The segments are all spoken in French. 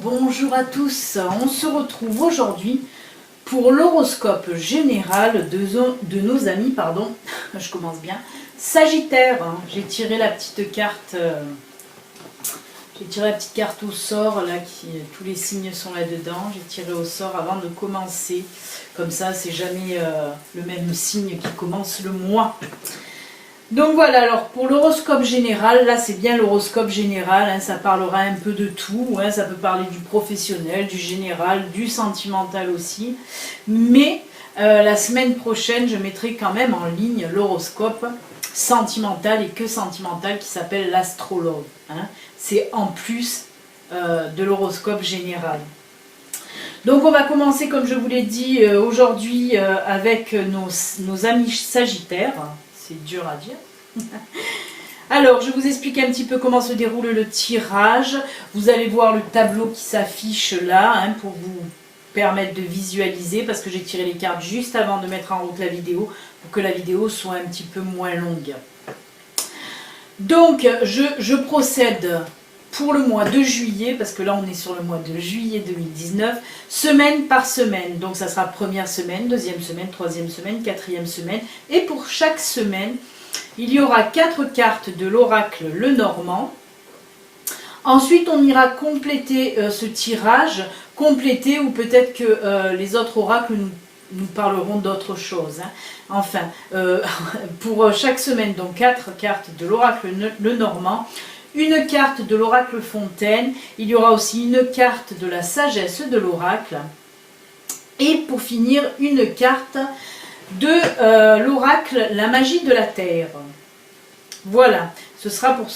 Bonjour à tous, on se retrouve aujourd'hui pour l'horoscope général de nos amis, je commence bien, Sagittaire. J'ai tiré la petite carte, au sort, là, tous les signes sont là-dedans. J'ai tiré au sort avant de commencer, comme ça c'est jamais le même signe qui commence le mois. Donc voilà, alors pour l'horoscope général, là c'est bien l'horoscope général, ça parlera un peu de tout, ça peut parler du professionnel, du général, du sentimental aussi. Mais la semaine prochaine, je mettrai quand même en ligne l'horoscope sentimental et que sentimental qui s'appelle l'astrologue. C'est en plus de l'horoscope général. Donc on va commencer, comme je vous l'ai dit, aujourd'hui avec nos amis sagittaires. C'est dur à dire. Alors, je vous explique un petit peu comment se déroule le tirage. Vous allez voir le tableau qui s'affiche là, pour vous permettre de visualiser, parce que j'ai tiré les cartes juste avant de mettre en route la vidéo, pour que la vidéo soit un petit peu moins longue. Donc, je procède pour le mois de juillet, parce que là on est sur le mois de juillet 2019, semaine par semaine. Donc ça sera première semaine, deuxième semaine, troisième semaine, quatrième semaine. Et pour chaque semaine, il y aura 4 cartes de l'oracle Lenormand. Ensuite, on ira compléter ce tirage, ou peut-être que les autres oracles nous parleront d'autres choses. Enfin, pour chaque semaine, donc 4 cartes de l'oracle Lenormand. Une carte de l'oracle Fontaine, il y aura aussi une carte de la sagesse de l'oracle, et pour finir, une carte de l'oracle La magie de la terre. Voilà, ce sera pour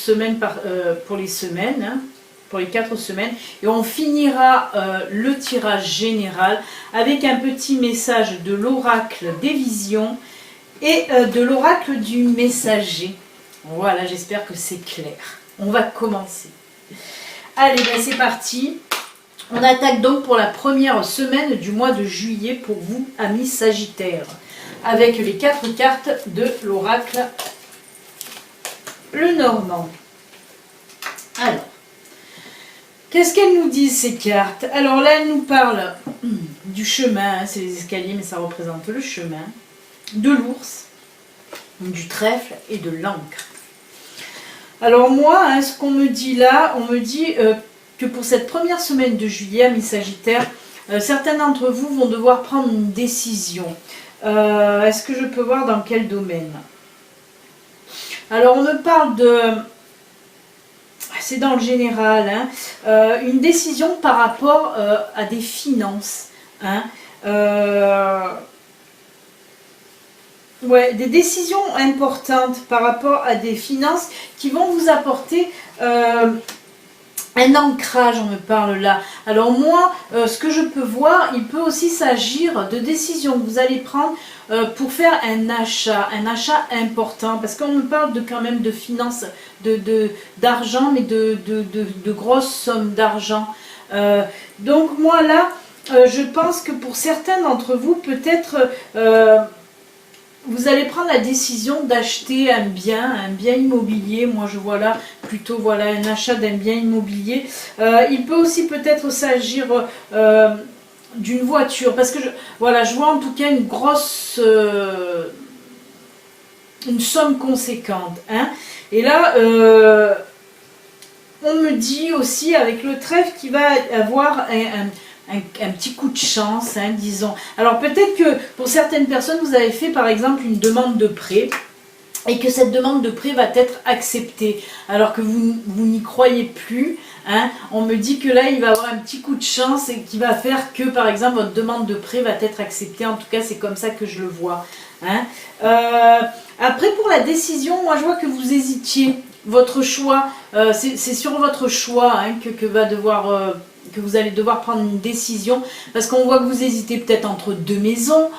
les semaines, pour les 4 semaines, et on finira le tirage général avec un petit message de l'oracle des visions et de l'oracle du messager. Voilà, j'espère que c'est clair. On va commencer. Allez, c'est parti. On attaque donc pour la première semaine du mois de juillet pour vous, amis Sagittaires, avec les 4 cartes de l'oracle Lenormand. Alors, qu'est-ce qu'elles nous disent ces cartes? Alors là, elles nous parlent du chemin, c'est les escaliers, mais ça représente le chemin, de l'ours, du trèfle et de l'encre. Alors moi, ce qu'on me dit là, on me dit que pour cette première semaine de juillet, amis Sagittaires, certains d'entre vous vont devoir prendre une décision. Est-ce que je peux voir dans quel domaine? Alors on me parle de... C'est dans le général, une décision par rapport à des finances. Ouais, des décisions importantes par rapport à des finances qui vont vous apporter un ancrage, on me parle là. Alors moi, ce que je peux voir, il peut aussi s'agir de décisions que vous allez prendre pour faire un achat important, parce qu'on me parle quand même de finances, d'argent, mais de grosses sommes d'argent. Donc moi là, je pense que pour certains d'entre vous, peut-être... vous allez prendre la décision d'acheter un bien immobilier. Moi je vois là plutôt un achat d'un bien immobilier. Il peut aussi peut-être s'agir d'une voiture, parce que je vois en tout cas une grosse, une somme conséquente. Et là, on me dit aussi avec le trèfle qu'il va avoir un petit coup de chance, disons. Alors peut-être que pour certaines personnes, vous avez fait par exemple une demande de prêt et que cette demande de prêt va être acceptée alors que vous n'y croyez plus. On me dit que là, il va avoir un petit coup de chance et qui va faire que par exemple votre demande de prêt va être acceptée. En tout cas, c'est comme ça que je le vois. Après, pour la décision, moi je vois que vous hésitiez. Votre choix, c'est sur votre choix que va devoir que vous allez devoir prendre une décision, parce qu'on voit que vous hésitez peut-être entre deux maisons,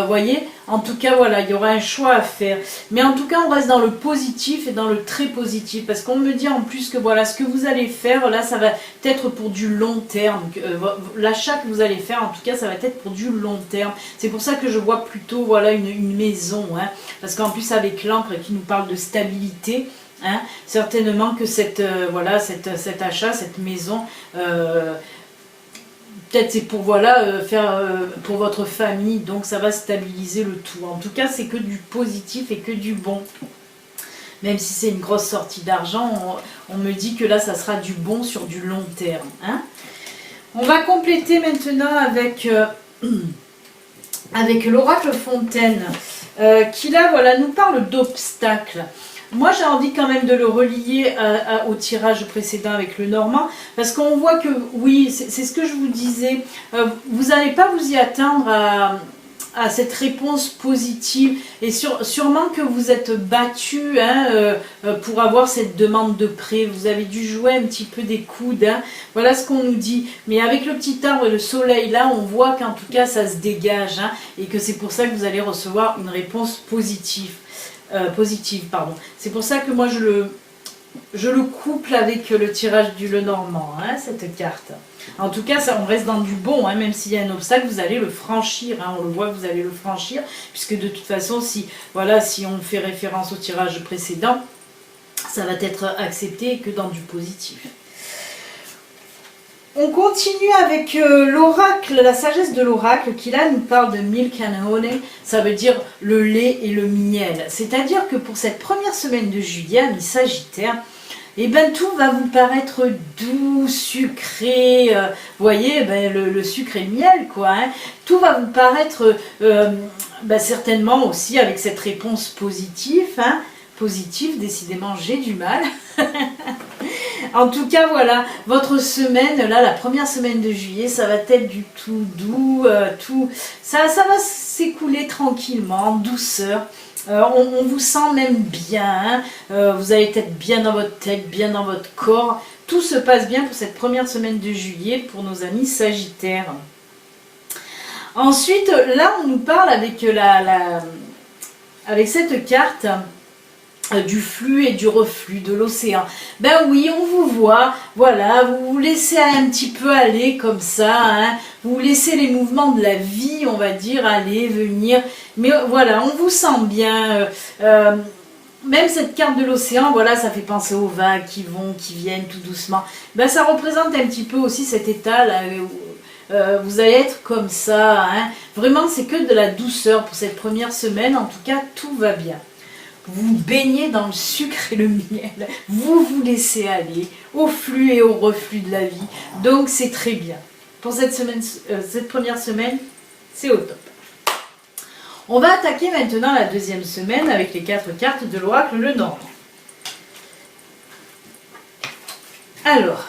voyez, en tout cas voilà, il y aura un choix à faire, mais en tout cas on reste dans le positif et dans le très positif, parce qu'on me dit en plus que voilà, ce que vous allez faire là, ça va être pour du long terme, l'achat que vous allez faire en tout cas, ça va être pour du long terme, c'est pour ça que je vois plutôt voilà une maison, hein, parce qu'en plus avec l'encre qui nous parle de stabilité, hein, certainement que voilà, cet achat, cette maison, peut-être c'est pour voilà, faire pour votre famille, donc ça va stabiliser le tout. En tout cas, c'est que du positif et que du bon. Même si c'est une grosse sortie d'argent, on me dit que là, ça sera du bon sur du long terme. Hein. On va compléter maintenant avec, avec l'oracle Fontaine, qui là, voilà, nous parle d'obstacles. Moi, j'ai envie quand même de le relier au tirage précédent avec le Normand, parce qu'on voit que, oui, c'est ce que je vous disais, vous n'allez pas vous y attendre à cette réponse positive, et sûrement que vous êtes battu hein, pour avoir cette demande de prêt, vous avez dû jouer un petit peu des coudes, hein. Voilà ce qu'on nous dit, mais avec le petit arbre et le soleil là, on voit qu'en tout cas ça se dégage, hein, et que c'est pour ça que vous allez recevoir une réponse positive. Pardon. C'est pour ça que moi je le couple avec le tirage du Lenormand, hein, cette carte. En tout cas, ça, on reste dans du bon, hein, même s'il y a un obstacle, vous allez le franchir, hein, on le voit, vous allez le franchir, puisque de toute façon, voilà, si on fait référence au tirage précédent, ça va être accepté que dans du positif. On continue avec l'oracle, la sagesse de l'oracle qui là nous parle de milk and honey, ça veut dire le lait et le miel. C'est-à-dire que pour cette première semaine de juillet, amis Sagittaires, et ben tout va vous paraître doux, sucré, vous voyez, ben, le sucre et le miel quoi. Hein. Tout va vous paraître ben, certainement aussi avec cette réponse positive. Hein. Positive, décidément j'ai du mal. En tout cas, voilà, votre semaine, là, la première semaine de juillet, ça va être du tout doux, ça va s'écouler tranquillement, en douceur. On vous sent même bien, hein, vous allez être bien dans votre tête, bien dans votre corps. Tout se passe bien pour cette première semaine de juillet pour nos amis Sagittaires. Ensuite, là, on nous parle avec, avec cette carte du flux et du reflux de l'océan. Ben oui, on vous voit, voilà, vous vous laissez un petit peu aller comme ça, hein, vous laissez les mouvements de la vie, on va dire, aller, venir, mais voilà, on vous sent bien, même cette carte de l'océan, voilà, ça fait penser aux vagues qui vont, qui viennent tout doucement, ben ça représente un petit peu aussi cet état là, vous allez être comme ça, hein. Vraiment c'est que de la douceur pour cette première semaine, en tout cas tout va bien. Vous baignez dans le sucre et le miel, vous vous laissez aller au flux et au reflux de la vie, donc c'est très bien. Pour cette semaine, cette première semaine, c'est au top. On va attaquer maintenant la deuxième semaine avec les 4 cartes de l'oracle Lenormand. Alors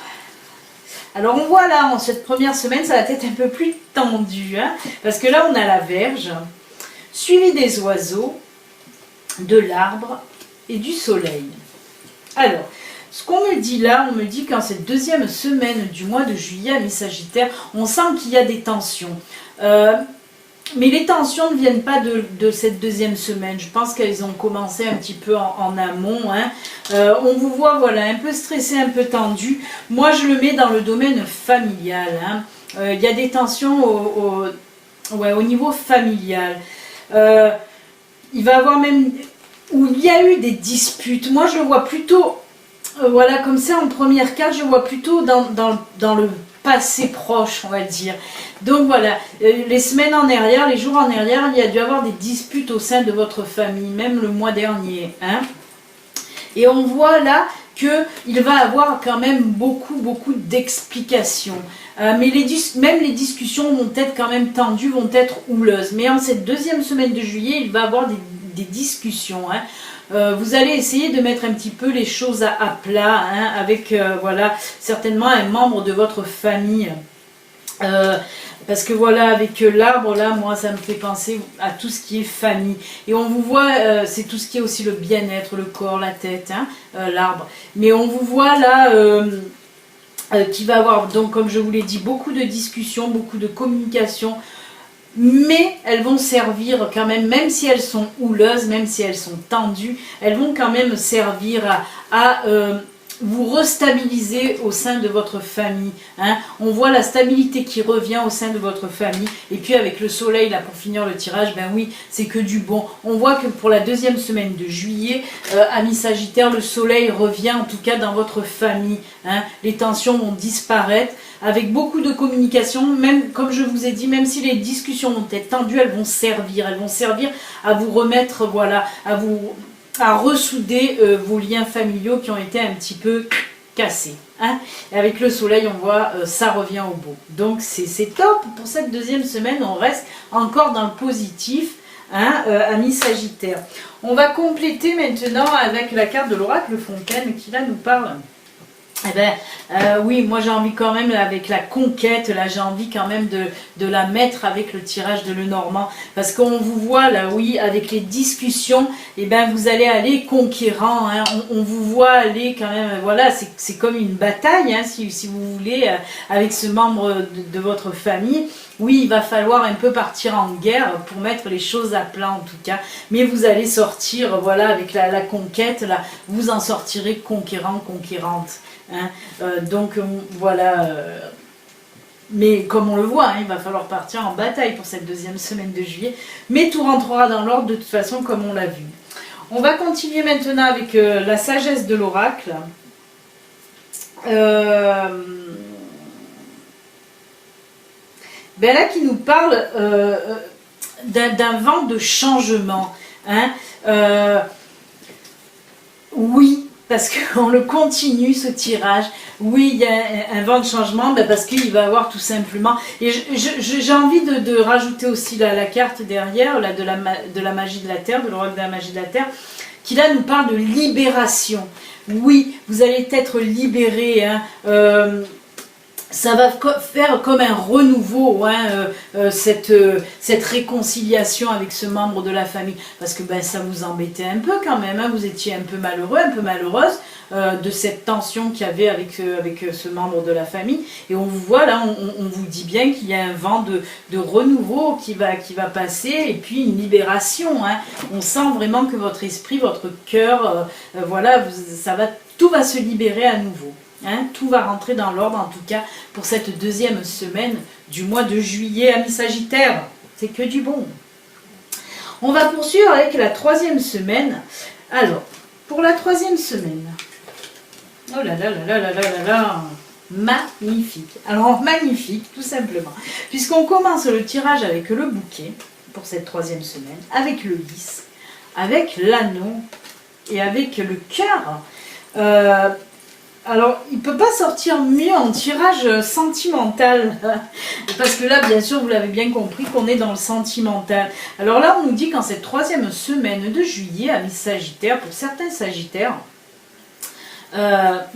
on voit là, en cette première semaine, ça va être un peu plus tendu, hein, parce que là on a la Vierge, suivi des oiseaux, de l'arbre et du soleil. Alors, ce qu'on me dit là, on me dit qu'en cette deuxième semaine du mois de juillet, amis Sagittaires, on sent qu'il y a des tensions. Mais les tensions ne viennent pas de cette deuxième semaine. Je pense qu'elles ont commencé un petit peu en amont. Hein. On vous voit voilà, un peu stressé, un peu tendu. Moi, je le mets dans le domaine familial. Hein. Il y a des tensions au niveau familial. Il va y avoir même où il y a eu des disputes. Moi, je le vois plutôt, voilà, comme ça, en première carte, je le vois plutôt dans le passé proche, on va dire. Donc voilà, les semaines en arrière, les jours en arrière, il y a dû avoir des disputes au sein de votre famille, même le mois dernier. Hein. Et on voit là qu'il va avoir quand même beaucoup d'explications. Mais même les discussions vont être quand même tendues, vont être houleuses. Mais en cette deuxième semaine de juillet, il va y avoir des discussions. Hein. Vous allez essayer de mettre un petit peu les choses à plat, hein, avec voilà, certainement un membre de votre famille. Parce que voilà, avec l'arbre là, moi ça me fait penser à tout ce qui est famille. Et on vous voit, c'est tout ce qui est aussi le bien-être, le corps, la tête, hein, l'arbre. Mais on vous voit là, qui va avoir, donc comme je vous l'ai dit, beaucoup de discussions, beaucoup de communication, mais elles vont servir quand même si elles sont houleuses, même si elles sont tendues, elles vont quand même servir à vous restabiliser au sein de votre famille. Hein. On voit la stabilité qui revient au sein de votre famille. Et puis avec le soleil, là pour finir le tirage, ben oui, c'est que du bon. On voit que pour la deuxième semaine de juillet, amis Sagittaire, le soleil revient en tout cas dans votre famille. Hein. Les tensions vont disparaître. Avec beaucoup de communication, même comme je vous ai dit, même si les discussions vont être tendues, elles vont servir à vous remettre, voilà, à ressouder vos liens familiaux qui ont été un petit peu cassés. Hein. Et avec le soleil, on voit, ça revient au beau. Donc c'est top pour cette deuxième semaine, on reste encore dans le positif. Hein, amis Sagittaire. On va compléter maintenant avec la carte de l'oracle Fontaine qui là nous parle. Eh ben, oui, moi j'ai envie quand même, avec la conquête, là j'ai envie quand même de la mettre avec le tirage de Lenormand. Parce qu'on vous voit là, oui, avec les discussions, et ben vous allez aller conquérant. Hein, on vous voit aller quand même, voilà, c'est comme une bataille, hein, si vous voulez, avec ce membre de votre famille. Oui, il va falloir un peu partir en guerre pour mettre les choses à plat en tout cas. Mais vous allez sortir, voilà, avec la conquête, là, vous en sortirez conquérant, conquérante. Hein. Donc voilà, mais comme on le voit, hein, il va falloir partir en bataille pour cette deuxième semaine de juillet. Mais tout rentrera dans l'ordre de toute façon comme on l'a vu. On va continuer maintenant avec la sagesse de l'oracle. Ben là qui nous parle d'un vent de changement. Hein. Oui, parce qu'on le continue ce tirage. Oui, il y a un vent de changement, ben parce qu'il va avoir tout simplement. Et j'ai envie de rajouter aussi la carte derrière, là, de la magie de la terre, de l'oracle de la magie de la terre, qui là nous parle de libération. Oui, vous allez être libéré. Hein, ça va faire comme un renouveau, hein, cette réconciliation avec ce membre de la famille. Parce que ben, ça vous embêtait un peu quand même, hein, vous étiez un peu malheureux, un peu malheureuse de cette tension qu'il y avait avec ce membre de la famille. Et on vous voit là, on vous dit bien qu'il y a un vent de renouveau qui va passer, et puis une libération. Hein. On sent vraiment que votre esprit, votre cœur, voilà, tout va se libérer à nouveau. Hein, tout va rentrer dans l'ordre en tout cas pour cette deuxième semaine du mois de juillet, amis Sagittaire. C'est que du bon. On va poursuivre avec la troisième semaine. Alors, pour la troisième semaine, oh là là là là là là là là, magnifique. Alors magnifique tout simplement, puisqu'on commence le tirage avec le bouquet pour cette troisième semaine, avec le lys, avec l'anneau et avec le cœur. Alors, il ne peut pas sortir mieux en tirage sentimental, parce que là, bien sûr, vous l'avez bien compris qu'on est dans le sentimental. Alors là, on nous dit qu'en cette troisième semaine de juillet, amis Sagittaires, pour certains Sagittaires,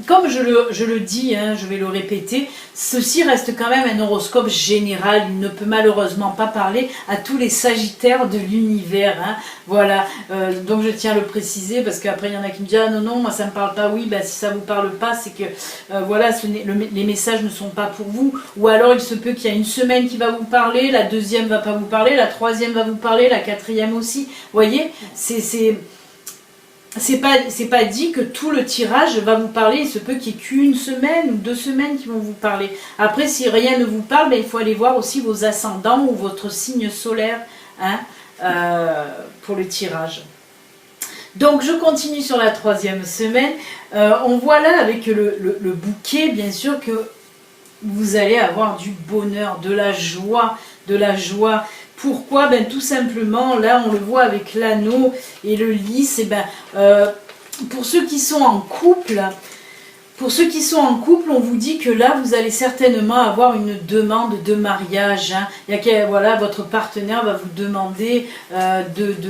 comme je le dis, hein, je vais le répéter, ceci reste quand même un horoscope général. Il ne peut malheureusement pas parler à tous les Sagittaires de l'univers. Hein, voilà, donc je tiens à le préciser parce qu'après il y en a qui me disent ah non non moi ça me parle pas. Oui, ben si ça vous parle pas, c'est que voilà, les messages ne sont pas pour vous. Ou alors il se peut qu'il y a une semaine qui va vous parler, la deuxième va pas vous parler, la troisième va vous parler, la quatrième aussi. Vous voyez, c'est pas dit que tout le tirage va vous parler. Il se peut qu'il n'y ait qu'une semaine ou 2 semaines qui vont vous parler. Après, si rien ne vous parle, ben, il faut aller voir aussi vos ascendants ou votre signe solaire, hein, pour le tirage. Donc je continue sur la troisième semaine. On voit là avec le bouquet, bien sûr, que vous allez avoir du bonheur, de la joie, Pourquoi? Ben, tout simplement, là on le voit avec l'anneau et le lys, et ben, pour ceux qui sont en couple, on vous dit que là vous allez certainement avoir une demande de mariage. Hein. Voilà, votre partenaire va vous demander de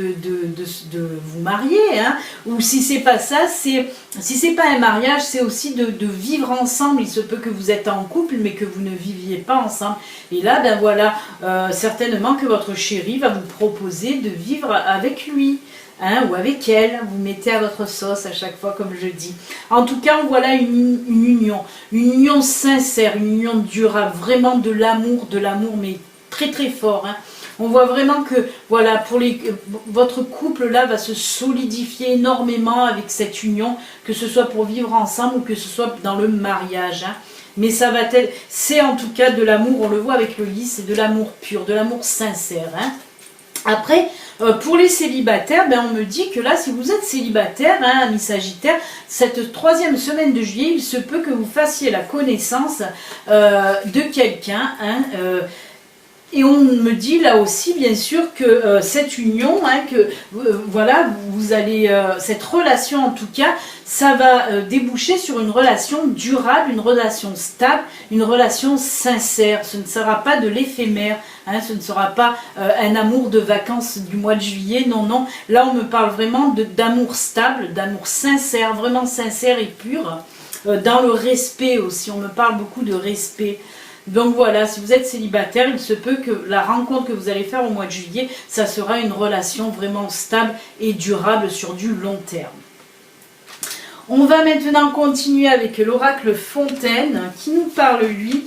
vous marier. Hein. Ou si c'est pas ça, si c'est pas un mariage, c'est aussi de vivre ensemble. Il se peut que vous êtes en couple mais que vous ne viviez pas ensemble. Et là, ben voilà, certainement que votre chéri va vous proposer de vivre avec lui. hein, ou avec elle, vous mettez à votre sauce à chaque fois, comme je dis. En tout cas, on voit là une union sincère, une union durable, vraiment de l'amour, mais très très fort, hein. On voit vraiment que voilà, votre couple là va se solidifier énormément avec cette union, que ce soit pour vivre ensemble ou que ce soit dans le mariage, hein. Mais ça va être, c'est en tout cas de l'amour, on le voit avec le lit, c'est de l'amour pur, de l'amour sincère, hein. Après, pour les célibataires, ben on me dit que là, si vous êtes célibataire, hein, ami Sagittaire, cette troisième semaine de juillet, il se peut que vous fassiez la connaissance de quelqu'un, hein, et on me dit là aussi, bien sûr, que cette union, hein, que voilà, vous allez, cette relation en tout cas, ça va déboucher sur une relation durable, une relation stable, une relation sincère. Ce ne sera pas de l'éphémère, hein, ce ne sera pas un amour de vacances du mois de juillet, non, non. Là, on me parle vraiment d'amour stable, d'amour sincère, vraiment sincère et pur, dans le respect aussi. On me parle beaucoup de respect. Donc voilà, si vous êtes célibataire, il se peut que la rencontre que vous allez faire au mois de juillet, ça sera une relation vraiment stable et durable sur du long terme. On va maintenant continuer avec l'oracle Fontaine qui nous parle lui.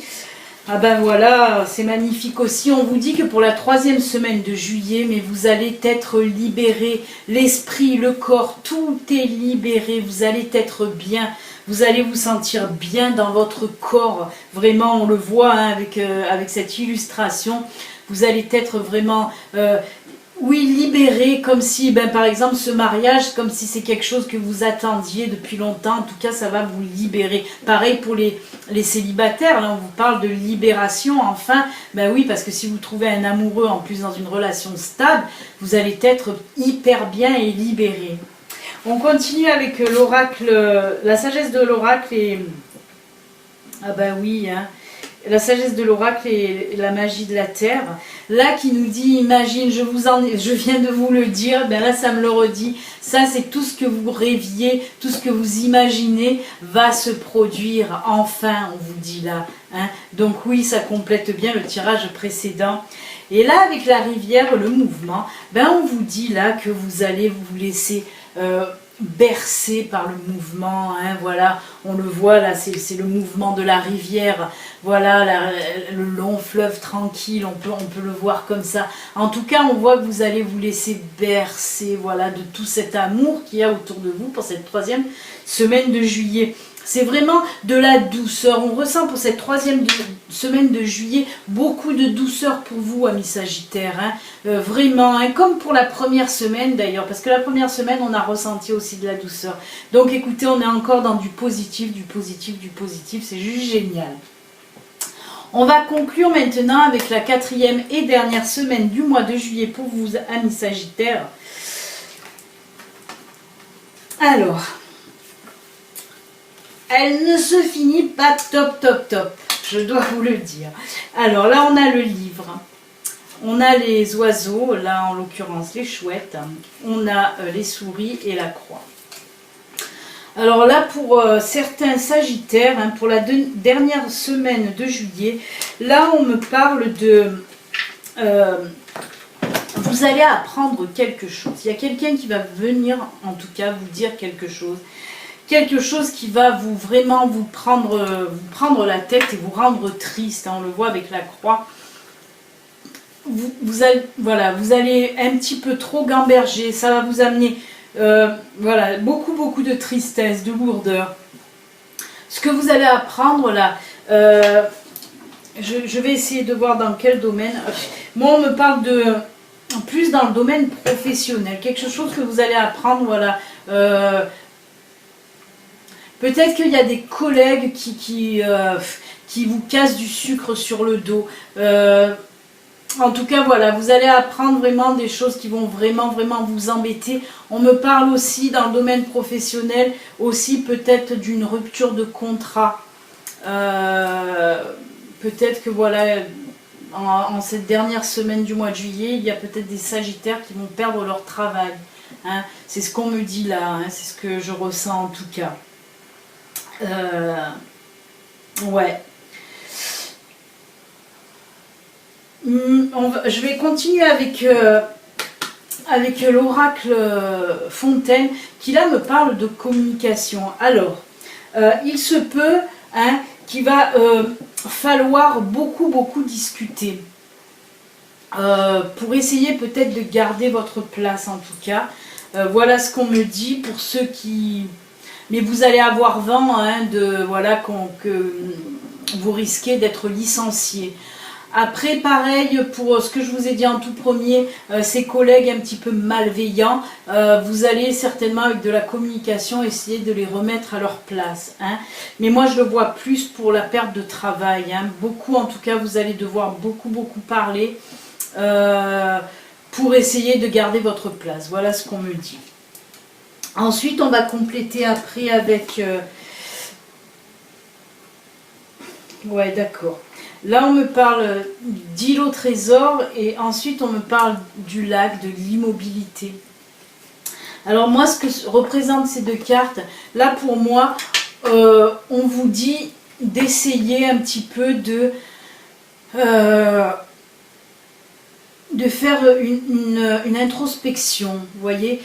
Ah ben voilà, c'est magnifique aussi. On vous dit que pour la troisième semaine de juillet, mais vous allez être libéré. L'esprit, le corps, tout est libéré. Vous allez être bien. Vous allez vous sentir bien dans votre corps. Vraiment, on le voit hein, avec cette illustration. Vous allez être vraiment... oui, libéré, comme si, ben, par exemple, ce mariage, comme si c'est quelque chose que vous attendiez depuis longtemps. En tout cas, ça va vous libérer. Pareil pour les célibataires, là, on vous parle de libération, enfin. Ben oui, parce que si vous trouvez un amoureux, en plus, dans une relation stable, vous allez être hyper bien et libéré. On continue avec l'oracle, la sagesse de l'oracle et... Ah ben oui, hein. La sagesse de l'oracle et la magie de la terre. Là qui nous dit, imagine, je viens de vous le dire, ben là ça me le redit. Ça c'est tout ce que vous rêviez, tout ce que vous imaginez va se produire enfin, on vous dit là. Hein. Donc oui, ça complète bien le tirage précédent. Et là avec la rivière, le mouvement, ben on vous dit là que vous allez vous laisser... bercé par le mouvement, hein, voilà, on le voit là, c'est le mouvement de la rivière, voilà, le long fleuve tranquille, on peut le voir comme ça. En tout cas, on voit que vous allez vous laisser bercer, voilà, de tout cet amour qu'il y a autour de vous pour cette troisième semaine de juillet. C'est vraiment de la douceur. On ressent pour cette troisième semaine de juillet beaucoup de douceur pour vous, amis Sagittaires. Hein. Vraiment, hein, comme pour la première semaine d'ailleurs, parce que la première semaine, on a ressenti aussi de la douceur. Donc écoutez, on est encore dans du positif, du positif, du positif. C'est juste génial. On va conclure maintenant avec la quatrième et dernière semaine du mois de juillet pour vous, amis Sagittaires. Alors... elle ne se finit pas top, top, top, je dois vous le dire. Alors là, on a le livre, on a les oiseaux, là en l'occurrence les chouettes, on a les souris et la croix. Alors là, pour certains Sagittaires, hein, pour la dernière semaine de juillet, là on me parle de... vous allez apprendre quelque chose. Il y a quelqu'un qui va venir, en tout cas, vous dire quelque chose. Quelque chose qui va vraiment vous prendre la tête et vous rendre triste. Hein, on le voit avec la croix. Vous allez un petit peu trop gamberger. Ça va vous amener voilà, beaucoup de tristesse, de lourdeur. Ce que vous allez apprendre là, je vais essayer de voir dans quel domaine. Moi, on me parle de plus dans le domaine professionnel. Quelque chose que vous allez apprendre, voilà. Peut-être qu'il y a des collègues qui vous cassent du sucre sur le dos. En tout cas, voilà, vous allez apprendre vraiment des choses qui vont vraiment vous embêter. On me parle aussi dans le domaine professionnel, aussi peut-être d'une rupture de contrat. Peut-être que voilà, en cette dernière semaine du mois de juillet, il y a peut-être des Sagittaires qui vont perdre leur travail. Hein. C'est ce qu'on me dit là, hein, c'est ce que je ressens en tout cas. Ouais. Je vais continuer avec avec l'oracle Fontaine, qui là me parle de communication. Alors, il se peut qu'il va falloir beaucoup discuter. Pour essayer peut-être de garder votre place en tout cas. Voilà ce qu'on me dit pour ceux qui... Mais vous allez avoir vent voilà, que vous risquez d'être licencié. Après, pareil, pour ce que je vous ai dit en tout premier, ces collègues un petit peu malveillants, vous allez certainement avec de la communication essayer de les remettre à leur place. Mais moi, je le vois plus pour la perte de travail. Beaucoup, en tout cas, vous allez devoir beaucoup parler pour essayer de garder votre place. Voilà ce qu'on me dit. Ensuite, on va compléter après avec... Ouais, d'accord. Là, on me parle d'île au trésor et ensuite, on me parle du lac, de l'immobilité. Alors moi, ce que représentent ces deux cartes, là, pour moi, on vous dit d'essayer un petit peu de faire une introspection, vous voyez,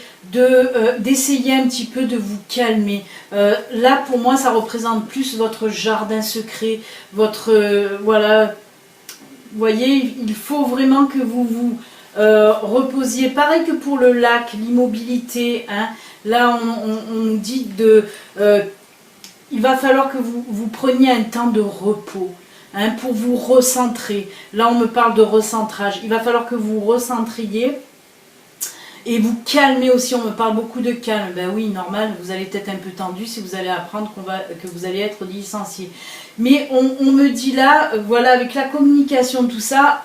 d'essayer un petit peu de vous calmer. Là, pour moi, ça représente plus votre jardin secret, votre... voilà, vous voyez, il faut vraiment que vous vous reposiez. Pareil que pour le lac, l'immobilité, là, on nous dit il va falloir que vous preniez un temps de repos. Pour vous recentrer. Là, on me parle de recentrage. Il va falloir que vous recentriez et vous calmez aussi. On me parle beaucoup de calme. Ben oui, normal, vous allez être un peu tendu si vous allez apprendre que vous allez être licencié. Mais on me dit là, voilà, avec la communication, tout ça,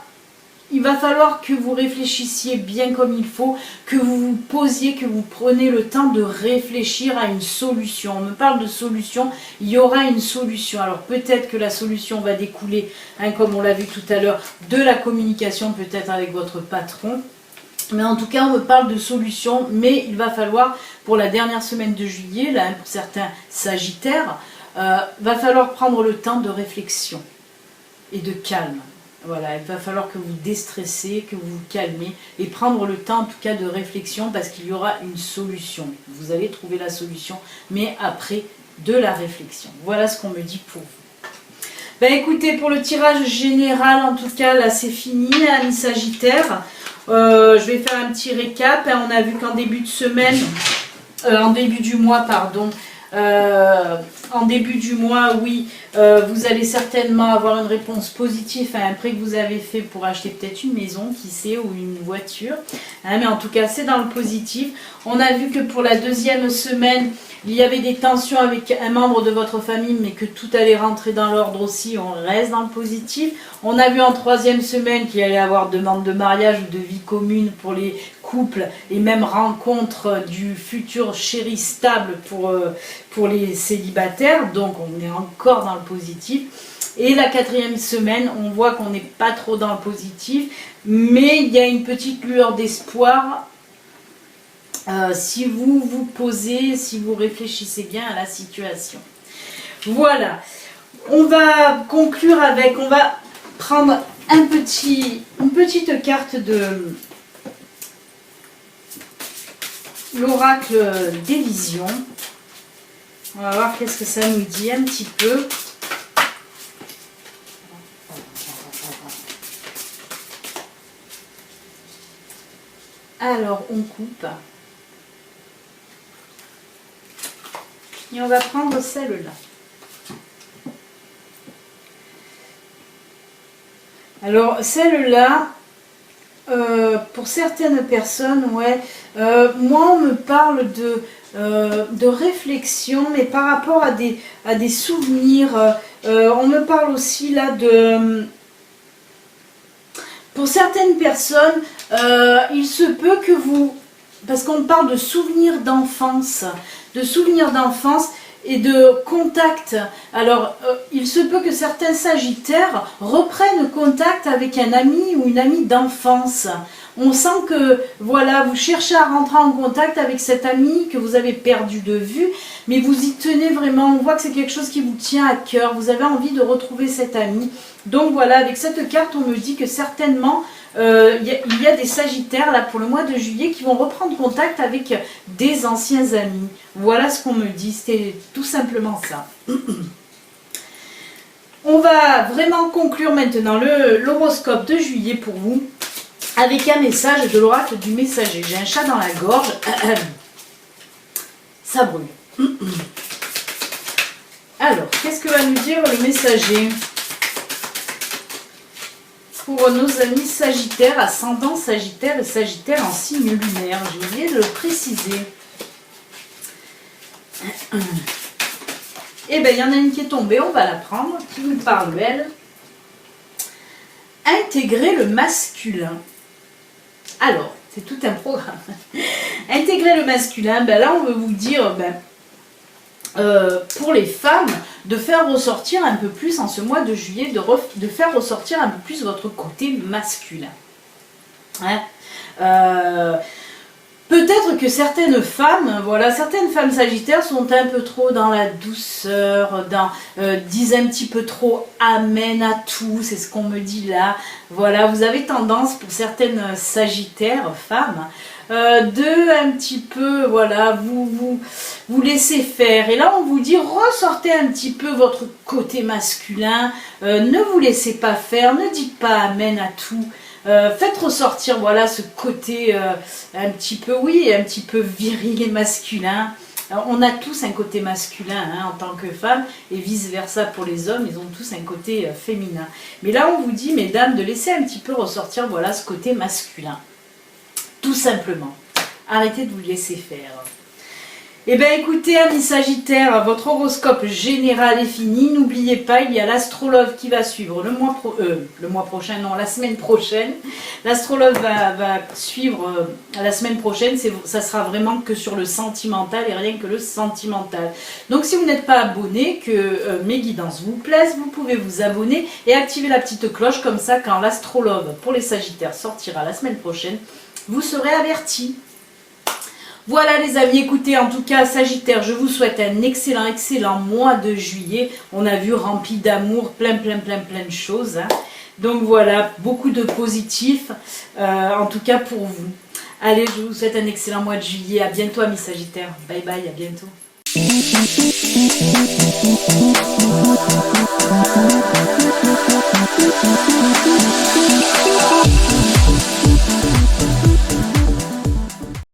il va falloir que vous réfléchissiez bien comme il faut, que vous vous posiez, que vous preniez le temps de réfléchir à une solution. On me parle de solution, il y aura une solution. Alors peut-être que la solution va découler, comme on l'a vu tout à l'heure, de la communication peut-être avec votre patron. Mais en tout cas, on me parle de solution, mais il va falloir, pour la dernière semaine de juillet, là, pour certains sagittaires, va falloir prendre le temps de réflexion et de calme. Voilà, il va falloir que vous déstressez, que vous vous calmez et prendre le temps en tout cas de réflexion parce qu'il y aura une solution. Vous allez trouver la solution, mais après de la réflexion. Voilà ce qu'on me dit pour vous. Ben écoutez, pour le tirage général, en tout cas, là c'est fini, amis Sagittaire. Je vais faire un petit récap. On a vu qu'en début de semaine, en début du mois, pardon, en début du mois, oui, vous allez certainement avoir une réponse positive à un prêt que vous avez fait pour acheter peut-être une maison, qui sait, ou une voiture. Mais en tout cas, c'est dans le positif. On a vu que pour la deuxième semaine, il y avait des tensions avec un membre de votre famille, mais que tout allait rentrer dans l'ordre aussi. On reste dans le positif. On a vu en troisième semaine qu'il allait y avoir demande de mariage ou de vie commune pour les couples et même rencontre du futur chéri stable pour les célibataires. Donc on est encore dans le positif. Et la quatrième semaine, on voit qu'on n'est pas trop dans le positif, mais il y a une petite lueur d'espoir. Si vous vous posez, si vous réfléchissez bien à la situation. Voilà. On va conclure avec, on va prendre une petite carte de l'oracle des visions. On va voir qu'est-ce que ça nous dit un petit peu. Alors, on coupe. Et on va prendre celle-là. Alors, celle-là, pour certaines personnes, ouais, moi on me parle de réflexion, mais par rapport à des souvenirs. On me parle aussi là de... Pour certaines personnes, il se peut que vous... Parce qu'on parle de souvenirs d'enfance, et de contact. Alors, il se peut que certains sagittaires reprennent contact avec un ami ou une amie d'enfance. On sent que voilà, vous cherchez à rentrer en contact avec cet ami que vous avez perdu de vue, mais vous y tenez vraiment. On voit que c'est quelque chose qui vous tient à cœur. Vous avez envie de retrouver cet ami. Donc voilà, avec cette carte, on me dit que certainement, il y a des Sagittaires là pour le mois de juillet qui vont reprendre contact avec des anciens amis. Voilà ce qu'on me dit, c'était tout simplement ça. On va vraiment conclure maintenant l'horoscope de juillet pour vous avec un message de l'oracle du messager. J'ai un chat dans la gorge, ça brûle. Alors, qu'est-ce que va nous dire le messager pour nos amis Sagittaires, ascendant Sagittaire et Sagittaire en signe lunaire? J'ai oublié de le préciser. Eh bien, il y en a une qui est tombée, on va la prendre, qui nous parle, elle. Intégrer le masculin. Alors, c'est tout un programme. Intégrer le masculin, ben là, on veut vous dire, pour les femmes, de faire ressortir un peu plus, en ce mois de juillet, de faire ressortir un peu plus votre côté masculin. Hein, peut-être que certaines femmes, voilà, certaines femmes sagittaires sont un peu trop dans la douceur, disent un petit peu trop amen à tout, c'est ce qu'on me dit là. Voilà, vous avez tendance pour certaines sagittaires femmes de un petit peu, voilà, vous laissez faire. Et là on vous dit, ressortez un petit peu votre côté masculin, ne vous laissez pas faire, ne dites pas amen à tout. Faites ressortir, voilà, ce côté un petit peu, oui, un petit peu viril et masculin. Alors, on a tous un côté masculin hein, en tant que femme, et vice versa pour les hommes, ils ont tous un côté féminin. Mais là on vous dit, mesdames, de laisser un petit peu ressortir, voilà, ce côté masculin. Tout simplement. Arrêtez de vous laisser faire. Eh bien écoutez, amis Sagittaires, votre horoscope général est fini. N'oubliez pas, il y a l'astrologue qui va suivre la semaine prochaine. L'astrologue va suivre la semaine prochaine. Ça sera vraiment que sur le sentimental et rien que le sentimental. Donc si vous n'êtes pas abonné, que mes guidances vous plaisent, vous pouvez vous abonner et activer la petite cloche. Comme ça, quand l'astrologue pour les Sagittaires sortira la semaine prochaine, vous serez avertis. Voilà les amis, écoutez, en tout cas Sagittaire, je vous souhaite un excellent mois de juillet. On a vu rempli d'amour, plein de choses. Hein. Donc voilà, beaucoup de positifs, en tout cas pour vous. Allez, je vous souhaite un excellent mois de juillet. À bientôt amis Sagittaires. Bye bye, à bientôt.